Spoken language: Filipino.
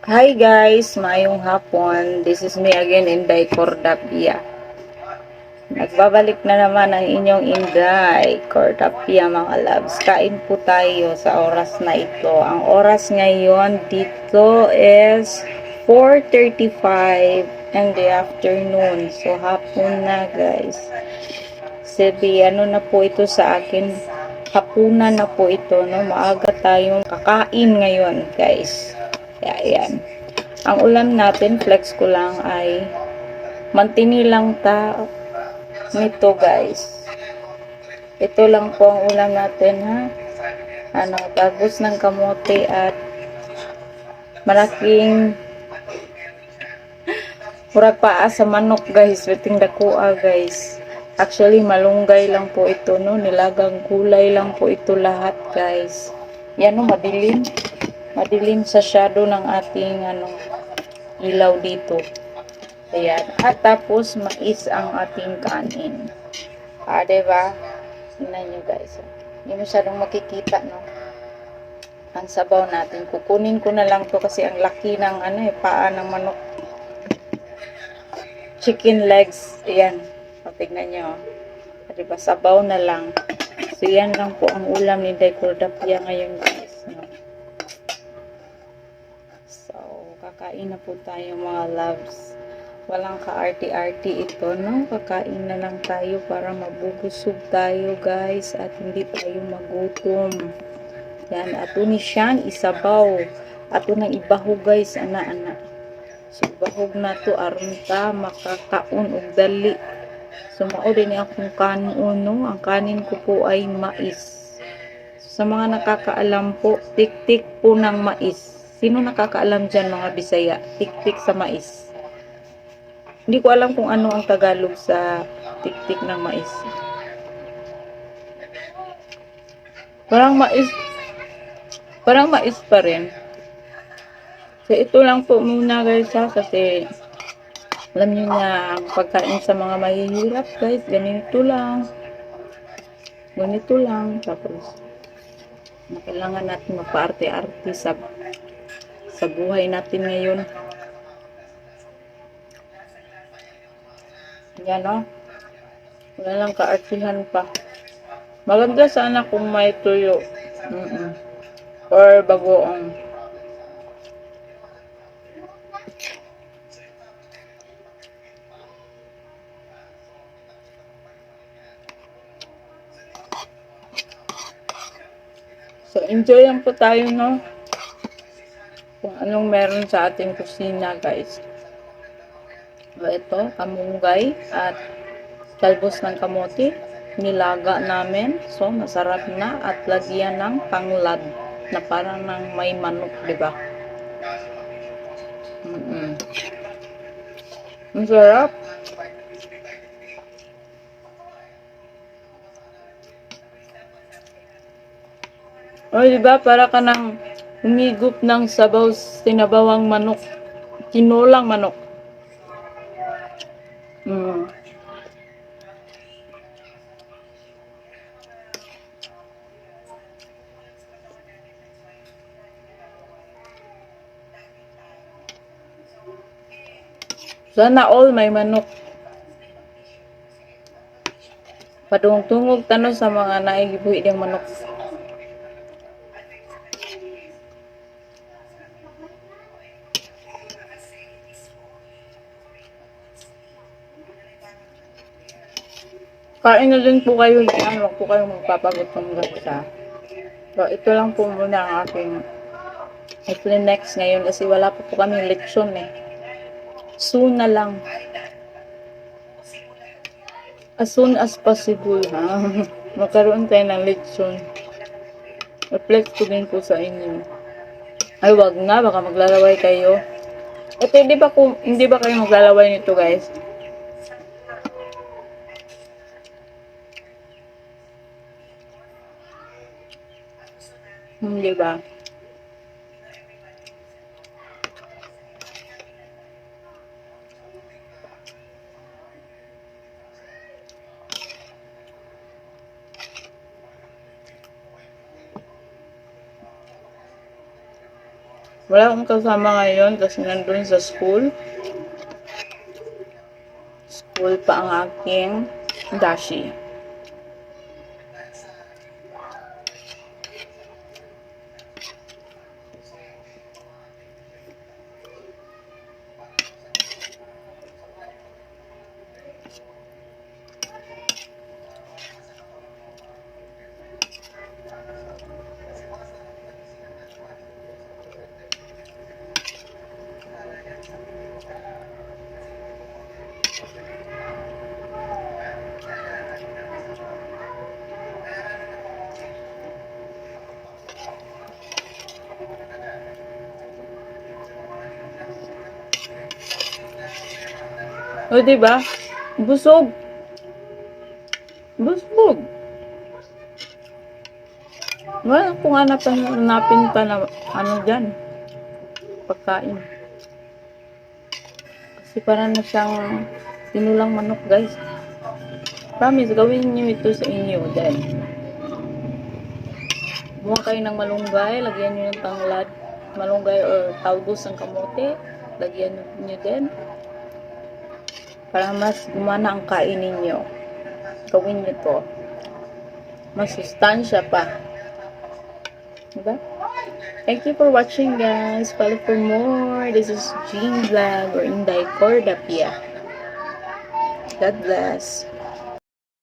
Hi guys, maayong hapon. This is me again, Inday Cordapia. Nagbabalik na naman ang inyong Inday Cordapia mga loves. Kain po tayo sa oras na ito. Ang oras ngayon dito is 4:35 in the afternoon. So hapon na guys. Sabi, ano na po ito sa akin? Hapunan na po ito, no? Maaga tayong kakain ngayon guys. Kaya yan. Ang ulam natin, flex ko lang ay mantini lang nito guys. Ito lang po ang ulam natin ha. Tagos ng kamote at malaking murag paa sa manok guys. Weting dakua guys. Actually malunggay lang po ito no. Nilagang gulay lang po ito lahat guys. Yan no, madilim. Madilim sa shadow ng ating ilaw dito. Ayan. At tapos, mais ang ating kanin. Diba? Tingnan nyo guys. Hindi masyadong makikita, no? Ang sabaw natin. Kukunin ko na lang to kasi ang laki ng paa ng manok. Chicken legs. Ayan. Tingnan nyo. Diba? Sabaw na lang. So, yan lang po ang ulam ni Day Cordapia ngayon guys. No? So, kakain na po tayo mga loves. Walang ka-arty-arty ito, no? Kakain na lang tayo para mabubusog tayo, guys. At hindi tayo magutom. Yan. Ato ni siyang isabaw. Ato nang ibahog, guys. Ana-ana. So, ibahog na to. Aron ta makakaon og dali. So, mao din akong kanon, no? Ang kanin ko po ay mais. Sa mga nakakaalam po, tik-tik po ng mais. Sino nakakaalam dyan, mga Bisaya? Tik-tik sa mais. Hindi ko alam kung ano ang Tagalog sa tik-tik ng mais. Parang mais pa rin. So, ito lang po muna guys ha, kasi alam nyo na ang pagkain sa mga mahihirap guys, ganito lang. Ganito lang. Tapos, kailangan natin magpa-arte-arte sa buhay natin ngayon. Yan o. Wala lang kaartihan pa. Maganda sana kung may tuyo. Or bagoong. So, enjoy lang po tayo, no? Kung anong meron sa ating kusina, guys. So, ito, kamunggay at talbos ng kamote. Nilaga namin. So, masarap na. At lagyan ng panglad na parang ng may manok, diba? Ang sarap. O, diba? Para ka nang humigop ng sinabawang manok. Kinulang manok. Sana all may manok. Padungtungog tanong sa mga naigibuhi ng manok. Kain na din po kayo yan. Huwag po kayong magpapagutom guys. So, ito lang po muna ang aking next ngayon kasi wala pa po kaming leksyon eh. Soon na lang. As soon as possible ha. Magkaroon tayo ng leksyon. I-flex ko din po sa inyo. Ay wag na, baka maglalaway kayo. Ito hindi ba kayo maglalaway nito guys? Hindi ba? Wala akong kasama ngayon kasi nandun sa school. School pa ang aking dashi. O, diba? Busog. Busog. Wala kung hanapin pa na ano dyan. Pagkain. Kasi parang na siyang tinulang manok, guys. Promise, gawin niyo ito sa inyo. Then, buha kayo ng malunggay. Lagyan niyo ng tanglad. Malunggay or talbos ng kamote. Lagyan niyo din. Para mas gumana ang kain ninyo. Gawin niyo to. Mas sustansya pa. Diba? Thank you for watching, guys. Follow for more. This is Jean Vlog or Inday Cordapia. God bless.